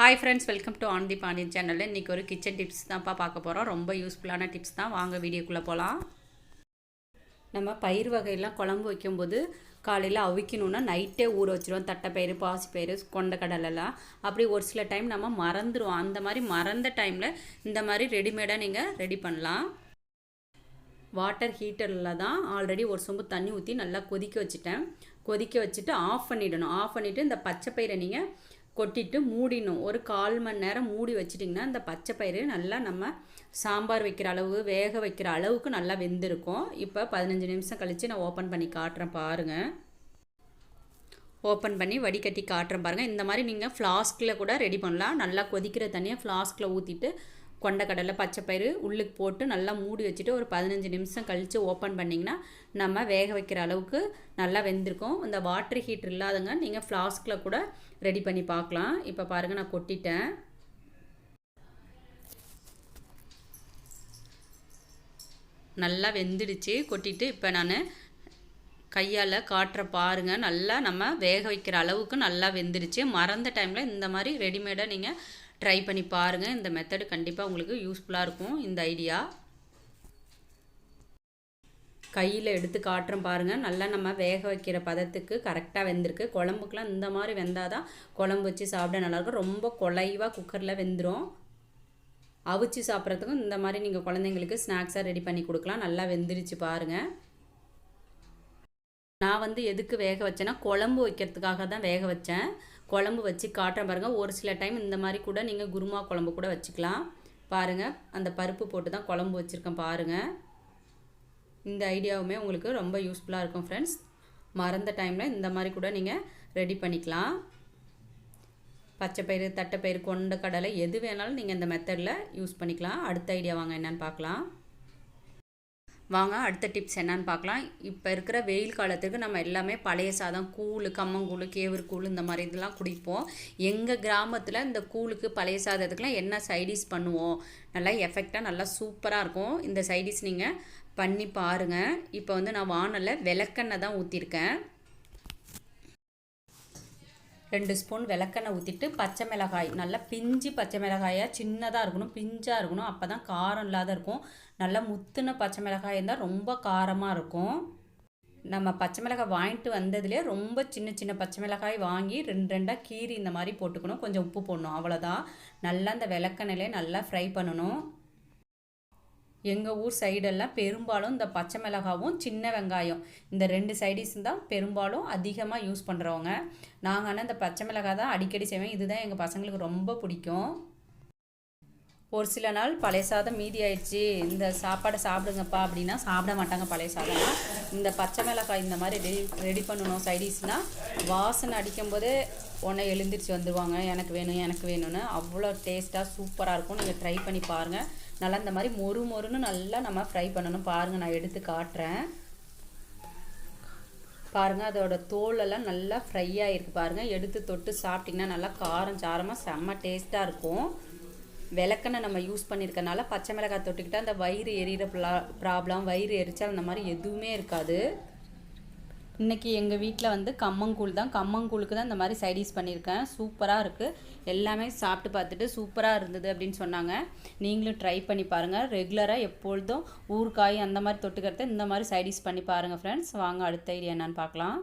Hi friends, welcome to on the Pandian சேனலில் இன்றைக்கி ஒரு கிச்சன் டிப்ஸ் தான்ப்பா பார்க்க போகிறோம். ரொம்ப யூஸ்ஃபுல்லான டிப்ஸ் தான். வாங்க வீடியோக்குள்ளே போகலாம். நம்ம பயிர் வகையெல்லாம் குழம்பு வைக்கும்போது காலையில் அவிக்கணுன்னா நைட்டே ஊற வச்சுருவோம். தட்டைப்பயிறு, பாசிப்பயிறு, கொண்டக்கடலெல்லாம். அப்படி ஒரு சில டைம் நம்ம மறந்துடுவோம். அந்த மாதிரி மறந்த டைமில் இந்த மாதிரி ரெடிமேடாக நீங்கள் ரெடி பண்ணலாம். வாட்டர் ஹீட்டரில் தான் ஆல்ரெடி ஒரு சொம்பு தண்ணி ஊற்றி நல்லா கொதிக்க வச்சுட்டேன். கொதிக்க வச்சுட்டு ஆஃப் பண்ணிவிடணும். ஆஃப் பண்ணிவிட்டு இந்த பச்சை பயிரை நீங்கள் கொட்டிட்டு மூடிடணும். ஒரு 1/4 மணி நேரம் மூடி வச்சிட்டிங்கன்னா இந்த பச்சை பயிறு நல்லா நம்ம சாம்பார் வைக்கிற அளவு, வேக வைக்கிற அளவுக்கு நல்லா வெந்திருக்கும். இப்போ 15 நிமிஷம் கழித்து நான் ஓப்பன் பண்ணி காட்டுறேன் பாருங்கள். ஓப்பன் பண்ணி வடிகட்டி காட்டுறேன் பாருங்கள். இந்த மாதிரி நீங்கள் ஃப்ளாஸ்கில் கூட ரெடி பண்ணலாம். நல்லா கொதிக்கிற தண்ணியை ஃப்ளாஸ்கில் ஊற்றிட்டு கொண்டக்கடலை, பச்சைப்பயிறு உள்ளுக்கு போட்டு நல்லா மூடி வச்சுட்டு ஒரு 15 நிமிஷம் கழித்து ஓப்பன் பண்ணிங்கன்னா நம்ம வேக வைக்கிற அளவுக்கு நல்லா வெந்திருக்கும். இந்த வாட்டர் ஹீட்டர் இல்லாதங்க நீங்கள் ஃப்ளாஸ்கில் கூட ரெடி பண்ணி பார்க்கலாம். இப்போ பாருங்கள், நான் கொட்டிட்டேன். நல்லா வெந்துடுச்சு. கொட்டிட்டு இப்போ நான் கையால் காட்டுற பாருங்கள். நல்லா நம்ம வேக வைக்கிற அளவுக்கு நல்லா வெந்துடுச்சு. மறந்த டைமில் இந்த மாதிரி ரெடிமேடாக நீங்கள் ட்ரை பண்ணி பாருங்கள். இந்த மெத்தடு கண்டிப்பாக உங்களுக்கு யூஸ்ஃபுல்லாக இருக்கும். இந்த ஐடியா கையில் எடுத்து காட்டுறேன் பாருங்கள். நல்லா நம்ம வேக வைக்கிற பதத்துக்கு கரெக்டாக வெந்திருக்கு. குழம்புக்கெலாம் இந்த மாதிரி வெந்தால் தான் குழம்பு வச்சு சாப்பிட நல்லாயிருக்கும். ரொம்ப குலைவாக குக்கரில் வெந்துடும். அவிச்சு சாப்பிட்றதுக்கும் இந்த மாதிரி நீங்கள் குழந்தைங்களுக்கு ஸ்நாக்ஸாக ரெடி பண்ணி கொடுக்கலாம். நல்லா வெந்துருச்சு பாருங்கள். நான் எதுக்கு வேக வச்சேன்னா குழம்பு வைக்கிறதுக்காக தான் வேக வச்சேன். குழம்பு வச்சு காட்டுறேன் பாருங்கள். ஒரு சில டைம் இந்த மாதிரி கூட நீங்கள் குருமா குழம்பு கூட வச்சுக்கலாம். பாருங்கள், அந்த பருப்பு போட்டு தான் குழம்பு வச்சுருக்கேன் பாருங்கள். இந்த ஐடியாவுமே உங்களுக்கு ரொம்ப யூஸ்ஃபுல்லாக இருக்கும் ஃப்ரெண்ட்ஸ். மறந்த டைமில் இந்த மாதிரி கூட நீங்கள் ரெடி பண்ணிக்கலாம். பச்சைப்பயிறு, தட்டைப்பயிறு, கொண்டக்கடலை எது வேணாலும் நீங்கள் இந்த மெத்தடில் யூஸ் பண்ணிக்கலாம். அடுத்த ஐடியா வாங்க என்னென்னு பார்க்கலாம். வாங்க அடுத்த டிப்ஸ் என்னன்னு பார்க்கலாம். இப்போ இருக்கிற வெயில் காலத்துக்கு நம்ம எல்லாமே பழைய சாதம், கூழ், கம்மங்கூழ், கேவுரு கூழ் இந்த மாதிரி இதெல்லாம் குடிப்போம். எங்கள் கிராமத்தில் இந்த கூழுக்கு, பழைய சாதத்துக்குலாம் என்ன சைடிஷ் பண்ணுவோம், நல்லா எஃபெக்டாக நல்லா சூப்பராக இருக்கும். இந்த சைடிஷ் நீங்கள் பண்ணி பாருங்கள். இப்போ நான் வானலில் விளக்கெண்ணெய் தான் ஊற்றிருக்கேன். 2 ஸ்பூன் விளக்கெண்ணெய் ஊற்றிட்டு பச்சை மிளகாய், நல்லா பிஞ்சு பச்சை மிளகாயாக சின்னதாக இருக்கணும், பிஞ்சாக இருக்கணும். அப்போ தான் காரம் இல்லாத இருக்கும். நல்லா முத்துன பச்சை மிளகாய் இருந்தால் ரொம்ப காரமாக இருக்கும். நம்ம பச்சை மிளகாய் வாங்கிட்டு வந்ததுலேயே ரொம்ப சின்ன சின்ன பச்சை மிளகாய் வாங்கி 2 கீரி இந்த மாதிரி போட்டுக்கணும். கொஞ்சம் உப்பு போடணும், அவ்வளோதான். நல்லா அந்த விளக்கெண்ணெயிலே நல்லா ஃப்ரை பண்ணணும். எங்கள் ஊர் சைடெல்லாம் பெரும்பாலும் இந்த பச்சை மிளகாவும் சின்ன வெங்காயம் இந்த 2 சைடிஸ் தான் பெரும்பாலும் அதிகமாக யூஸ் பண்ணுறவங்க. நாங்கள் ஆனால் இந்த பச்சை மிளகாய் தான் அடிக்கடி செய்வேன். இதுதான் எங்கள் பசங்களுக்கு ரொம்ப பிடிக்கும். ஒரு சில நாள் பழைய சாதம் மீதி ஆயிடுச்சு, இந்த சாப்பாடை சாப்பிடுங்கப்பா அப்படின்னா சாப்பிட மாட்டாங்க பழைய சாதம்னா. இந்த பச்சை மிளகாய் இந்த மாதிரி ரெடி பண்ணணும் சைடிஷ்னால் வாசனை அடிக்கும் போதே உடனே எழுந்திரிச்சு வந்துடுவாங்க, எனக்கு வேணும் எனக்கு வேணும்னு. அவ்வளோ டேஸ்ட்டாக சூப்பராக இருக்கும். நீங்கள் ட்ரை பண்ணி பாருங்கள். நல்லா இந்த மாதிரி மொறு மொறுன்னு நல்லா நம்ம ஃப்ரை பண்ணணும். பாருங்கள், நான் எடுத்து காட்டுறேன் பாருங்கள். அதோட தோலெல்லாம் நல்லா ஃப்ரை ஆகிருக்கு பாருங்கள். எடுத்து தொட்டு சாப்பிட்டிங்கன்னா நல்லா காரம் சாரமாக செம்ம டேஸ்ட்டாக இருக்கும். விளக்கெண்ணெய் நம்ம யூஸ் பண்ணியிருக்கனால பச்சை மிளகாய் தொட்டுக்கிட்டால் அந்த வயிறு எரியிற ப்ராப்ளம், வயிறு எரிச்சால் அந்த மாதிரி எதுவுமே இருக்காது. இன்றைக்கி எங்கள் வீட்டில் கம்மங்கூழ் தான். கம்மங்கூழுக்கு தான் இந்த மாதிரி சைடிஷ் பண்ணியிருக்கேன். சூப்பராக இருக்குது. எல்லாமே சாப்பிட்டு பார்த்துட்டு சூப்பராக இருந்தது அப்படின்னு சொன்னாங்க. நீங்களும் ட்ரை பண்ணி பாருங்கள். ரெகுலராக எப்பொழுதும் ஊறுகாய் அந்த மாதிரி தொட்டுக்கிறத இந்த மாதிரி சைடிஷ் பண்ணி பாருங்கள் ஃப்ரெண்ட்ஸ். வாங்க அடுத்த ஐடியா என்னன்னு பார்க்கலாம்.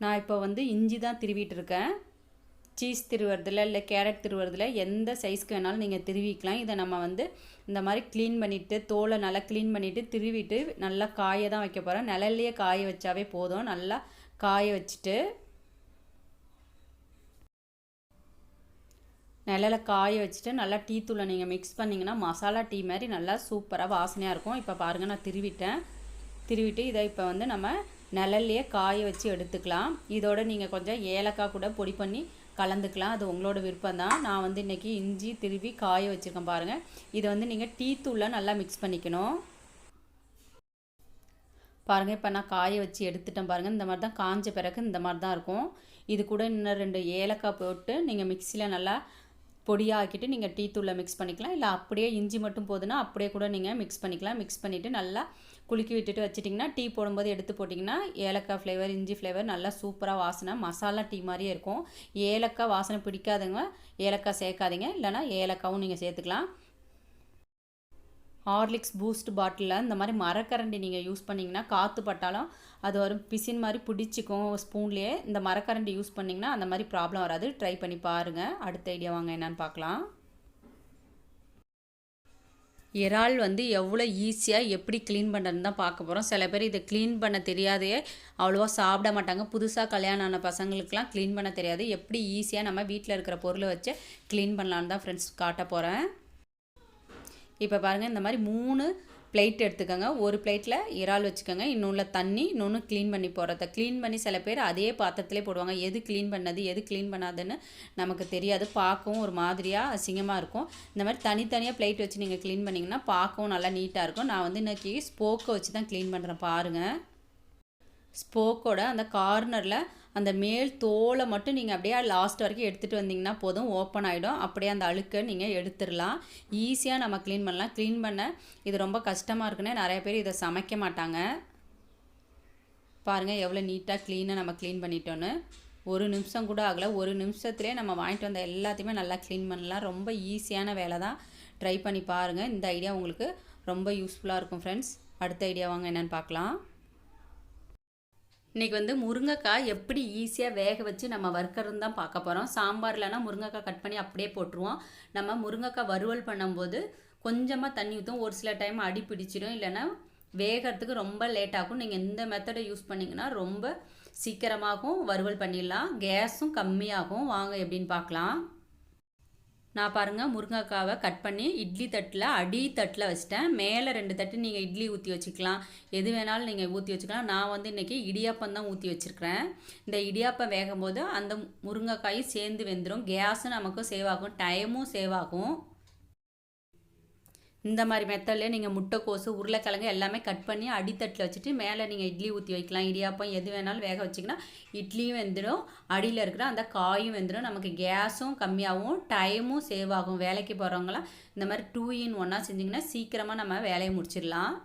நான் இப்போ இஞ்சி தான் திருவிட்டு இருக்கேன். சீஸ் திருவுறதுல இல்லை கேரட் திருவுறதுல எந்த சைஸ்க்கு வேணாலும் நீங்கள் திருவிக்கலாம். இதை நம்ம இந்த மாதிரி க்ளீன் பண்ணிவிட்டு தோலை நல்லா க்ளீன் பண்ணிவிட்டு திருவிட்டு நல்லா காய தான் வைக்க போகிறேன். நிழல்லையே காய வச்சாவே போதும். நல்லா காய வச்சுட்டு நிழலை காய வச்சுட்டு நல்லா டீ தூளை நீங்கள் மிக்ஸ் பண்ணிங்கன்னா மசாலா டீ மாதிரி நல்லா சூப்பராக வாசனையாக இருக்கும். இப்போ பாருங்கள், நான் திருவிட்டு இதை இப்போ நம்ம நிழல்லையே காய வச்சு எடுத்துக்கலாம். இதோட நீங்கள் கொஞ்சம் ஏலக்காய் கூட பொடி பண்ணி கலந்துக்கலாம். அது உங்களோட விருப்பம் தான். நான் இன்றைக்கி இஞ்சி திருவி காய வச்சுருக்கேன் பாருங்கள். இதை நீங்கள் டீ தூளில் நல்லா மிக்ஸ் பண்ணிக்கணும். பாருங்கள், இப்போ நான் காய வச்சு எடுத்துட்டேன் பாருங்கள். இந்த மாதிரி தான் காஞ்ச பிறகு இந்த மாதிரி தான் இருக்கும். இது கூட இன்னும் 2 ஏலக்காய் போட்டு நீங்கள் மிக்சியில் நல்லா பொடியாக்கிட்டு நீங்கள் டீ தூளில் மிக்ஸ் பண்ணிக்கலாம். இல்லை அப்படியே இஞ்சி மட்டும் போதுன்னா அப்படியே கூட நீங்கள் மிக்ஸ் பண்ணிக்கலாம். மிக்ஸ் பண்ணிவிட்டு நல்லா குலுக்கி விட்டுட்டு வச்சிட்டிங்கன்னா டீ போடும்போது எடுத்து போட்டிங்கன்னா ஏலக்காய் ஃப்ளேவர், இஞ்சி ஃப்ளேவர் நல்லா சூப்பராக வாசனை மசாலா டீ மாதிரியே இருக்கும். ஏலக்காய் வாசனை பிடிக்காதவங்க ஏலக்காய் சேர்க்காதீங்க, இல்லைனா ஏலக்காவும் நீங்கள் சேர்த்துக்கலாம். ஹார்லிக்ஸ் பூஸ்ட் பாட்டிலில் இந்த மாதிரி மரக்கரண்டி நீங்கள் யூஸ் பண்ணிங்கன்னா காற்று பட்டாலும் அது ஒரு பிசின் மாதிரி பிடிச்சிக்கும் ஸ்பூன்லேயே. இந்த மரக்கரண்டி யூஸ் பண்ணிங்கன்னா அந்த மாதிரி ப்ராப்ளம் வராது. ட்ரை பண்ணி பாருங்கள். அடுத்த ஐடியா வாங்க என்னென்னு பார்க்கலாம். இறால் எவ்வளோ ஈஸியாக எப்படி க்ளீன் பண்ணுறதுன்னு தான் பார்க்க போகிறோம். சில பேர் இதை க்ளீன் பண்ண தெரியாதையே அவ்வளோவா சாப்பிட மாட்டாங்க. புதுசாக கல்யாணம் ஆன பசங்களுக்கெலாம் க்ளீன் பண்ண தெரியாது. எப்படி ஈஸியாக நம்ம வீட்டில் இருக்கிற பொருளை வச்சு க்ளீன் பண்ணலான்னு தான் ஃப்ரெண்ட்ஸ் காட்ட போகிறேன். இப்போ பாருங்கள், இந்த மாதிரி 3 பிளேட் எடுத்துக்கோங்க. ஒரு பிளேட்டில் இறால் வச்சுக்கோங்க, இன்னொன்று தண்ணி, இன்னொன்று க்ளீன் பண்ணி போடுறத. க்ளீன் பண்ணி சில பேர் அதே பாத்திரத்திலே போடுவாங்க. எது க்ளீன் பண்ணது எது க்ளீன் பண்ணாதுன்னு நமக்கு தெரியாது. பார்க்கவும் ஒரு மாதிரியாக அசிங்கமாக இருக்கும். இந்த மாதிரி தனித்தனியாக பிளேட் வச்சு நீங்கள் க்ளீன் பண்ணிங்கன்னா பார்க்கவும் நல்லா நீட்டாக இருக்கும். நான் இன்றைக்கி ஸ்போக்கை வச்சு தான் க்ளீன் பண்ணுறேன். பாருங்கள், ஸ்போக்கோட அந்த கார்னரில் அந்த மேல் தோலை மட்டும் நீங்கள் அப்படியே லாஸ்ட் வரைக்கும் எடுத்துகிட்டு வந்தீங்கன்னா போதும், ஓப்பன் ஆகிடும். அப்படியே அந்த அழுக்கை நீங்கள் எடுத்துடலாம். ஈஸியாக நம்ம க்ளீன் பண்ணலாம். க்ளீன் பண்ண இது ரொம்ப கஷ்டமாக இருக்குன்னு நிறைய பேர் இதை சமைக்க மாட்டாங்க. பாருங்கள் எவ்வளோ நீட்டாக க்ளீனாக நம்ம க்ளீன் பண்ணிட்டோன்னு. 1 நிமிஷம் கூட ஆகலை. 1 நிமிஷத்துலேயே நம்ம வாங்கிட்டு வந்த எல்லாத்தையுமே நல்லா க்ளீன் பண்ணலாம். ரொம்ப ஈஸியான வேலை தான். ட்ரை பண்ணி பாருங்கள். இந்த ஐடியா உங்களுக்கு ரொம்ப யூஸ்ஃபுல்லாக இருக்கும் ஃப்ரெண்ட்ஸ். அடுத்த ஐடியா வாங்க என்னென்னு பார்க்கலாம். இன்றைக்கி முருங்கைக்காய் எப்படி ஈஸியாக வேக வச்சு நம்ம வறுக்கிறது தான் பார்க்க போகிறோம். சாம்பார்லனா முருங்கைக்காய் கட் பண்ணி அப்படியே போட்டுருவோம். நம்ம முருங்கைக்காய் வறுவல் பண்ணும்போது கொஞ்சமாக தண்ணி ஊற்றும். ஒரு சில டைம் அடி பிடிச்சிடும், இல்லைன்னா வேகிறதுக்கு ரொம்ப லேட் ஆகும். நீங்கள் இந்த மெத்தடை யூஸ் பண்ணிங்கன்னா ரொம்ப சீக்கிரமாகவும் வறுவல் பண்ணிடலாம், கேஸும் கம்மியாகும். வாங்க எப்படின்னு பார்க்கலாம். நான் பாருங்கள், முருங்கைக்காவை கட் பண்ணி இட்லி தட்டில் அடி தட்டில் வச்சிட்டேன். மேலே 2 தட்டு நீங்கள் இட்லி ஊற்றி வச்சுக்கலாம், எது வேணாலும் நீங்கள் ஊற்றி வச்சுக்கலாம். நான் இன்றைக்கி இடியாப்பம் தான் ஊற்றி வச்சுருக்கிறேன். இந்த இடியாப்பம் வேகும் போது அந்த முருங்கைக்காயும் சேர்ந்து வெந்துடும். கேஸும் நமக்கும் சேவ் ஆகும், டைமும் சேவ் ஆகும். இந்த மாதிரி மெத்தட்லேயே நீங்கள் முட்டைக்கோசு, உருளைக்கிழங்கு எல்லாமே கட் பண்ணி அடித்தட்டில் வச்சுட்டு மேலே நீங்கள் இட்லி ஊற்றி வைக்கலாம். இடியாப்பம் எது வேணாலும் வேக வச்சிங்கன்னா இட்லியும் வெந்துடும், அடியில் இருக்கிற அந்த காயும் வெந்துடும். நமக்கு கேஸும் கம்மியாகவும் டைமும் சேவ் ஆகும். வேலைக்கு போகிறவங்களாம் இந்த மாதிரி 2 in 1 செஞ்சிங்கன்னா சீக்கிரமாக நம்ம வேலையை முடிச்சிடலாம்.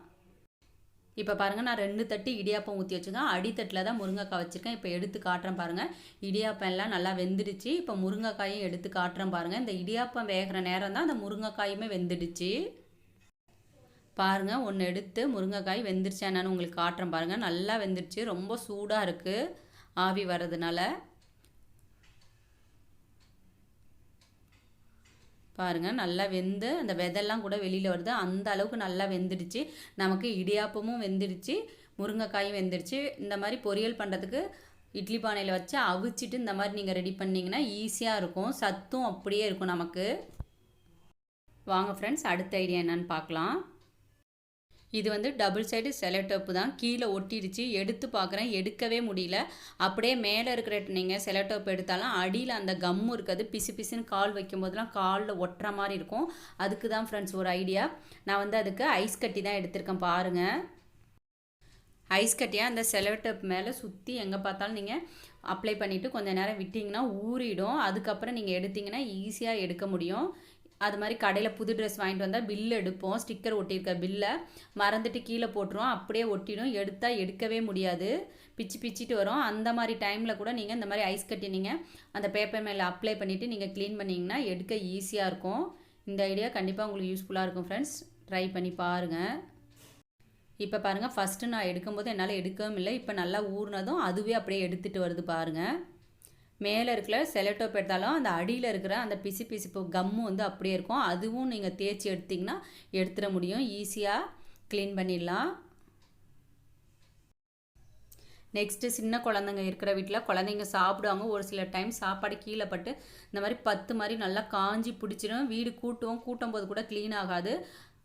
இப்போ பாருங்கள், நான் 2 தட்டு இடியாப்பம் ஊற்றி வச்சுருக்கேன். அடித்தட்டில் தான் முருங்கைக்காய் வச்சுருக்கேன். இப்போ எடுத்து காட்டுறேன் பாருங்கள். இடியாப்பம் எல்லாம் நல்லா வெந்துடுச்சு. இப்போ முருங்கைக்காயும் எடுத்து காட்டுறேன் பாருங்கள். இந்த இடியாப்பம் வேகிற நேரம் தான் அந்த முருங்கைக்காயுமே வெந்துடுச்சு. பாருங்கள், ஒன்று எடுத்து முருங்கைக்காய் வெந்துருச்சா என்னன்னு உங்களுக்கு காட்டுறேன் பாருங்கள். நல்லா வெந்துருச்சு, ரொம்ப சூடாக இருக்குது ஆவி வர்றதுனால. பாருங்கள், நல்லா வெந்து அந்த விதெல்லாம் கூட வெளியில் வருது. அந்த அளவுக்கு நல்லா வெந்துடுச்சு. நமக்கு இடியாப்பமும் வெந்துடுச்சு, முருங்கைக்காயும் வெந்துடுச்சு. இந்த மாதிரி பொரியல் பண்ணுறதுக்கு இட்லி பானையில் வச்சு அவிச்சிட்டு இந்த மாதிரி நீங்கள் ரெடி பண்ணிங்கன்னா ஈஸியாக இருக்கும். சத்தும் அப்படியே இருக்கும் நமக்கு. வாங்க ஃப்ரெண்ட்ஸ், அடுத்த ஐடியா என்னன்னு பார்க்கலாம். இது டபுள் சைடு செலோடேப்பு தான். கீழே ஒட்டிடுச்சு. எடுத்து பார்க்குறேன், எடுக்கவே முடியல. அப்படியே மேலே இருக்கிற நீங்கள் செலோடேப் எடுத்தாலும் அடியில் அந்த கம்மு இருக்காது. பிசு பிசுன்னு கால் வைக்கும் போதெல்லாம் காலில் ஒட்டுற மாதிரி இருக்கும். அதுக்கு தான் ஃப்ரெண்ட்ஸ் ஒரு ஐடியா. நான் அதுக்கு ஐஸ் கட்டி தான் எடுத்திருக்கேன் பாருங்கள். ஐஸ் கட்டியாக அந்த செலோடேப் மேலே சுற்றி எங்கே பார்த்தாலும் நீங்கள் அப்ளை பண்ணிவிட்டு கொஞ்சம் நேரம் விட்டிங்கன்னா ஊறிடும். அதுக்கப்புறம் நீங்கள் எடுத்திங்கன்னா ஈஸியாக எடுக்க முடியும். அது மாதிரி கடையில் புது ட்ரெஸ் வாங்கிட்டு வந்தால் பில் எடுப்போம், ஸ்டிக்கர் ஒட்டியிருக்க பில்லை மறந்துட்டு கீழே போட்டுருவோம், அப்படியே ஒட்டிடும். எடுத்தால் எடுக்கவே முடியாது, பிச்சிட்டு வரும். அந்த மாதிரி டைமில் கூட நீங்கள் இந்த மாதிரி ஐஸ் கட்டி நீங்கள் அந்த பேப்பர் மேலே அப்ளை பண்ணிவிட்டு நீங்கள் க்ளீன் பண்ணிங்கன்னா எடுக்க ஈஸியாக இருக்கும். இந்த ஐடியா கண்டிப்பாக உங்களுக்கு யூஸ்ஃபுல்லாக இருக்கும் ஃப்ரெண்ட்ஸ். ட்ரை பண்ணி பாருங்கள். இப்போ பாருங்கள், ஃபஸ்ட்டு நான் எடுக்கும்போது என்னால் எடுக்கவும் இல்லை. இப்போ நல்லா ஊறினதும் அதுவே அப்படியே எடுத்துகிட்டு வருது பாருங்கள். மேலே இருக்கிற செலோடேப் எடுத்தாலும் அந்த அடியில் இருக்கிற அந்த பிசுப்பு கம்மு அப்படியே இருக்கும். அதுவும் நீங்கள் தேய்ச்சி எடுத்திங்கன்னா எடுத்துட முடியும், ஈஸியாக க்ளீன் பண்ணிடலாம். நெக்ஸ்ட்டு சின்ன குழந்தைங்க இருக்கிற வீட்டில் குழந்தைங்க சாப்பிடுவாங்க. ஒரு சில டைம் சாப்பாடு கீழே பட்டு இந்த மாதிரி 10 மாதிரி நல்லா காஞ்சி பிடிச்சிடும். வீடு கூட்டும் போது கூட க்ளீன் ஆகாது.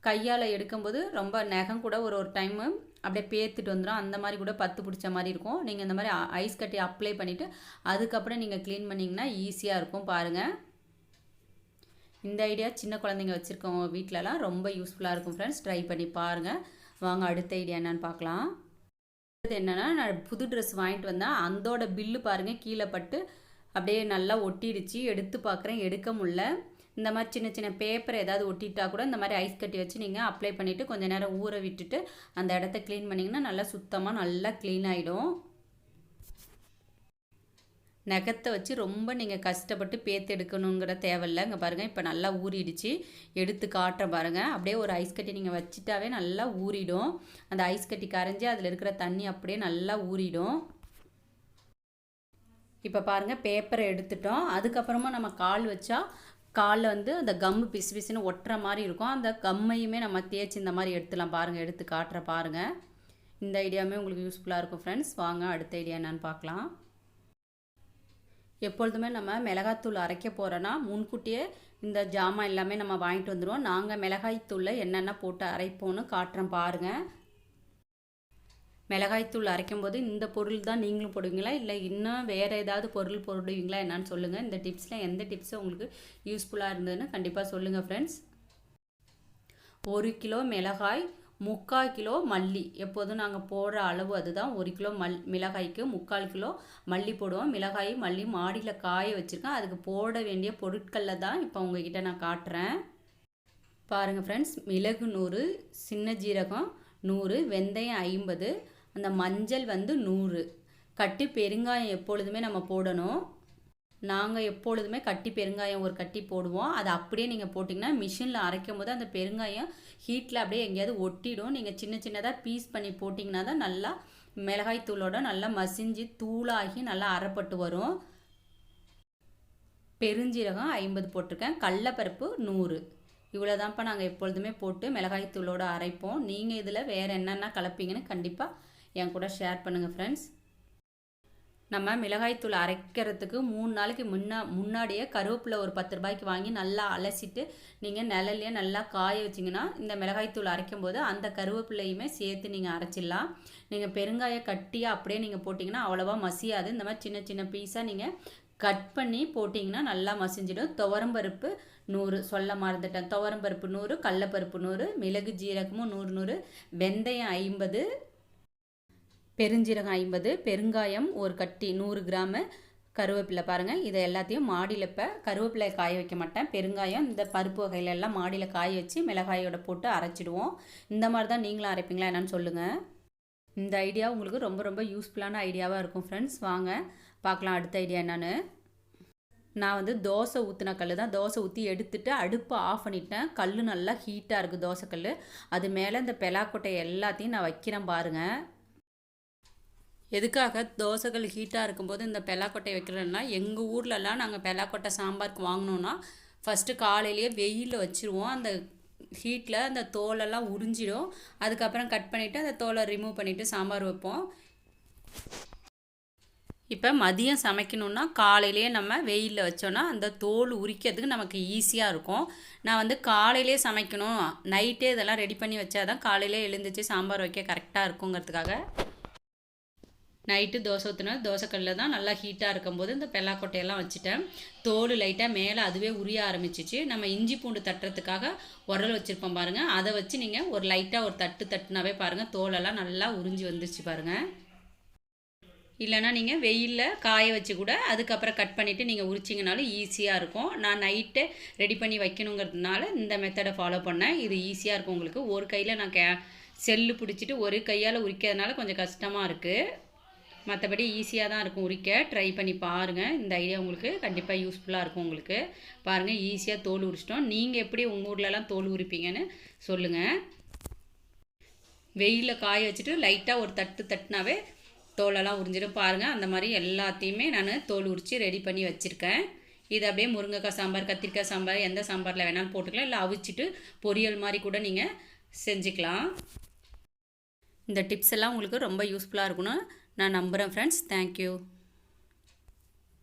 கையால் எடுக்கும்போது ரொம்ப நகம் கூட ஒரு டைமு அப்படியே பேத்துட்டு வந்துடும். அந்த மாதிரி கூட 10 பிடிச்ச மாதிரி இருக்கும். நீங்கள் இந்த மாதிரி ஐஸ் கட்டி அப்ளை பண்ணிவிட்டு அதுக்கப்புறம் நீங்கள் க்ளீன் பண்ணிங்கன்னா ஈஸியாக இருக்கும் பாருங்கள். இந்த ஐடியா சின்ன குழந்தைங்க வச்சுருக்கவங்க வீட்டிலலாம் ரொம்ப யூஸ்ஃபுல்லாக இருக்கும் ஃப்ரெண்ட்ஸ். ட்ரை பண்ணி பாருங்கள். வாங்க அடுத்த ஐடியா என்னன்னு பார்க்கலாம். அது என்னென்னா, நான் புது ட்ரெஸ் வாங்கிட்டு வந்தேன். அதோட பில்லு பாருங்கள் கீழே பட்டு அப்படியே நல்லா ஒட்டிடுச்சு. எடுத்து பார்க்குறேன், எடுக்க முடியல. இந்த மாதிரி சின்ன சின்ன பேப்பர் ஏதாவது ஒட்டிட்டா கூட இந்த மாதிரி ஐஸ் கட்டி வச்சு நீங்கள் அப்ளை பண்ணிவிட்டு கொஞ்சம் நேரம் ஊற விட்டுட்டு அந்த இடத்த க்ளீன் பண்ணிங்கன்னா நல்லா சுத்தமாக நல்லா க்ளீன் ஆகிடும். நகத்தை வச்சு ரொம்ப நீங்கள் கஷ்டப்பட்டு பேத்து எடுக்கணுங்கிற தேவையில்லை. இங்கே பாருங்கள் இப்போ நல்லா ஊறிடுச்சு. எடுத்து காட்டுறேன் பாருங்கள். அப்படியே ஒரு ஐஸ் கட்டி நீங்கள் வச்சுட்டாவே நல்லா ஊறிடும். அந்த ஐஸ் கட்டி கரைஞ்சி அதில் இருக்கிற தண்ணி அப்படியே நல்லா ஊறிடும். இப்போ பாருங்கள் பேப்பரை எடுத்துட்டோம். அதுக்கப்புறமா நம்ம கால் வச்சா காலில் வந்து அந்த கம்மு பிசு பிசுன்னு ஒட்டுற மாதிரி இருக்கும். அந்த கம்மையுமே நம்ம தேய்ச்சி இந்த மாதிரி எடுத்துலாம். பாருங்கள் எடுத்து காட்டுற பாருங்கள். இந்த ஐடியாவுமே உங்களுக்கு யூஸ்ஃபுல்லாக இருக்கும் ஃப்ரெண்ட்ஸ். வாங்க அடுத்த ஐடியா என்னன்னு பார்க்கலாம். எப்பொழுதுமே நம்ம மிளகாய்த்தூள் அரைக்க போகிறோன்னா முன்கூட்டியே இந்த ஜாமான் எல்லாமே நம்ம வாங்கிட்டு வந்துடுவோம். நாங்கள் மிளகாய்த்தூளில் என்னென்ன போட்டு அரைப்போன்னு காட்டுறேன் பாருங்கள். மிளகாய்த்தூள் அரைக்கும் போது இந்த பொருள் தான் நீங்களும் போடுவீங்களா, இல்லை இன்னும் வேறு ஏதாவது பொருள் போடுவீங்களா என்னன்னு சொல்லுங்கள். இந்த டிப்ஸில் எந்த டிப்ஸும் உங்களுக்கு யூஸ்ஃபுல்லாக இருந்ததுன்னு கண்டிப்பாக சொல்லுங்கள் ஃப்ரெண்ட்ஸ். 1 கிலோ மிளகாய் 3/4 கிலோ மல்லி. எப்போதும் நாங்கள் போடுற அளவு அதுதான். 1 கிலோ மிளகாய்க்கு 3/4 கிலோ மல்லி போடுவோம். மிளகாய் மல்லி மாடியில் காய வச்சுருக்கேன். அதுக்கு போட வேண்டிய பொருட்களில் தான் இப்போ உங்ககிட்ட நான் காட்டுறேன் பாருங்கள் ஃப்ரெண்ட்ஸ். மிளகு 100, சின்ன ஜீரகம் 100, வெந்தயம் 50, அந்த மஞ்சள் வந்து 100, கட்டி பெருங்காயம் எப்பொழுதுமே நம்ம போடணும். நாங்கள் எப்பொழுதுமே கட்டி பெருங்காயம் ஒரு கட்டி போடுவோம். அதை அப்படியே நீங்கள் போட்டிங்கன்னா மிஷினில் அரைக்கும் போது அந்த பெருங்காயம் ஹீட்டில் அப்படியே எங்கேயாவது ஒட்டிடும். நீங்கள் சின்ன சின்னதாக பீஸ் பண்ணி போட்டிங்கன்னா தான் நல்லா மிளகாய் தூளோட நல்லா மசிஞ்சு தூளாகி நல்லா அரைப்பட்டு வரும். பெருஞ்சீரகம் 50 போட்டிருக்கேன். கடலைப்பருப்பு 100. இவ்வளோதான்ப்பா நாங்கள் எப்பொழுதுமே போட்டு மிளகாய் தூளோட அரைப்போம். நீங்கள் இதில் வேறு என்னென்ன கலப்பீங்கன்னு கண்டிப்பாக என் கூட ஷேர் பண்ணுங்கள் ஃப்ரெண்ட்ஸ். நம்ம மிளகாய்த்தூள் அரைக்கிறதுக்கு 3 நாளைக்கு முன்னாடியே கருவேப்பிலை ஒரு 10 ரூபாய்க்கு வாங்கி நல்லா அலசிட்டு நீங்கள் நிழல்லையே நல்லா காய வச்சிங்கன்னா இந்த மிளகாய்த்தூள் அரைக்கும் போது அந்த கருவேப்பிலையுமே சேர்த்து நீங்கள் அரைச்சிடலாம். நீங்கள் பெருங்காய கட்டியாக அப்படியே நீங்கள் போட்டிங்கன்னா அவ்வளோவா மசியாது. இந்த மாதிரி சின்ன சின்ன பீஸாக நீங்கள் கட் பண்ணி போட்டிங்கன்னா நல்லா மசிஞ்சிடும். துவரம்பருப்பு 100 சொல்ல மறந்துட்டேன். துவரம்பருப்பு 100, கடலைப்பருப்பு 100, மிளகு ஜீரகமும் 100, வெந்தயம் 50, பெருஞ்சீரகம் 50, பெருங்காயம் ஒரு கட்டி 100 கிராமு, கருவேப்பிலை பாருங்கள். இதை எல்லாத்தையும் மாடியில் இப்போ கருவேப்பிலை காய வைக்க மாட்டேன். பெருங்காயம் இந்த பருப்பு வகையில எல்லாம் மாடியில் காய வச்சு மிளகாயோட போட்டு அரைச்சிடுவோம். இந்த மாதிரி தான் நீங்களும் அரைப்பீங்களா என்னன்னு சொல்லுங்கள். இந்த ஐடியா உங்களுக்கு ரொம்ப ரொம்ப யூஸ்ஃபுல்லான ஐடியாவாக இருக்கும் ஃப்ரெண்ட்ஸ். வாங்க பார்க்கலாம் அடுத்த ஐடியா என்னன்னு. நான் வந்து தோசை ஊற்றின கல் தான். தோசை ஊற்றி எடுத்துகிட்டு அடுப்பை ஆஃப் பண்ணிட்டேன். கல் நல்லா ஹீட்டாக இருக்குது தோசைக்கல். அது மேலே இந்த பெலாக்கொட்டை எல்லாத்தையும் நான் வைக்கிறேன் பாருங்கள். எதுக்காக தோசைகள் ஹீட்டாக இருக்கும்போது இந்த பெலாக்கொட்டை வைக்கிறேன்னா, எங்கள் ஊர்லலாம் நாங்கள் பெலாக்கொட்டை சாம்பாருக்கு வாங்கினோன்னா ஃபஸ்ட்டு காலையிலேயே வெயிலில் வச்சுருவோம். அந்த ஹீட்டில் அந்த தோலெல்லாம் உறிஞ்சிடும். அதுக்கப்புறம் கட் பண்ணிவிட்டு அந்த தோலை ரிமூவ் பண்ணிவிட்டு சாம்பார் வைப்போம். இப்போ மதியம் சமைக்கணுன்னா காலையிலேயே நம்ம வெயிலில் வச்சோன்னா அந்த தோல் உரிக்கிறதுக்கு நமக்கு ஈஸியாக இருக்கும். நான் வந்து காலையிலே சமைக்கணும், நைட்டே இதெல்லாம் ரெடி பண்ணி வச்சா தான் காலையிலே எழுந்திரிச்சு சாம்பார் வைக்க கரெக்டாக இருக்குங்கிறதுக்காக நைட்டு தோசை ஊற்றினா தோசைக்கல்லில் தான் நல்லா ஹீட்டாக இருக்கும்போது இந்த பெல்லாக்கொட்டையெல்லாம் வச்சுட்டேன். தோல் லைட்டாக மேலே அதுவே உரிய ஆரம்பிச்சிச்சு. நம்ம இஞ்சி பூண்டு தட்டுறதுக்காக உரல் வச்சுருப்போம் பாருங்கள். அதை வச்சு நீங்கள் ஒரு லைட்டாக ஒரு தட்டுனாவே பாருங்கள் தோலெல்லாம் நல்லா உறிஞ்சி வந்துருச்சு பாருங்கள். இல்லைனா நீங்கள் வெயிலில் காய வச்சு கூட அதுக்கப்புறம் கட் பண்ணிவிட்டு நீங்கள் உரிச்சிங்கனாலும் ஈஸியாக இருக்கும். நான் நைட்டே ரெடி பண்ணி வைக்கணுங்கிறதுனால இந்த மெத்தடை ஃபாலோ பண்ணேன். இது ஈஸியாக இருக்கும் உங்களுக்கு. ஒரு கையில் நான் செல்லு பிடிச்சிட்டு ஒரு கையால் உரிக்கிறதுனால கொஞ்சம் கஷ்டமாக இருக்குது. மற்றபடி ஈஸியாக தான் இருக்கும் உரிக்க. ட்ரை பண்ணி பாருங்கள். இந்த ஐடியா உங்களுக்கு கண்டிப்பாக யூஸ்ஃபுல்லாக இருக்கும் உங்களுக்கு. பாருங்கள் ஈஸியாக தோல் உரிச்சிட்டோம். நீங்கள் எப்படி உங்கள் ஊர்லலாம் தோல் உரிப்பீங்கன்னு சொல்லுங்கள். வெயிலில் காய வச்சுட்டு லைட்டாக ஒரு தட்டுனாவே தோலெல்லாம் உரிஞ்சிடும் பாருங்கள். அந்த மாதிரி எல்லாத்தையுமே நான் தோல் உரித்து ரெடி பண்ணி வச்சுருக்கேன். இது அப்படியே முருங்கைக்காய் சாம்பார், கத்திரிக்காய் சாம்பார், எந்த சாம்பாரில் வேணாலும் போட்டுக்கலாம். இல்லை அவிச்சிட்டு பொரியல் மாதிரி கூட நீங்கள் செஞ்சுக்கலாம். இந்த டிப்ஸ் எல்லாம் உங்களுக்கு ரொம்ப யூஸ்ஃபுல்லாக இருக்குன்னு நான் நம்புகிறேன் ஃப்ரெண்ட்ஸ். தேங்க்யூ.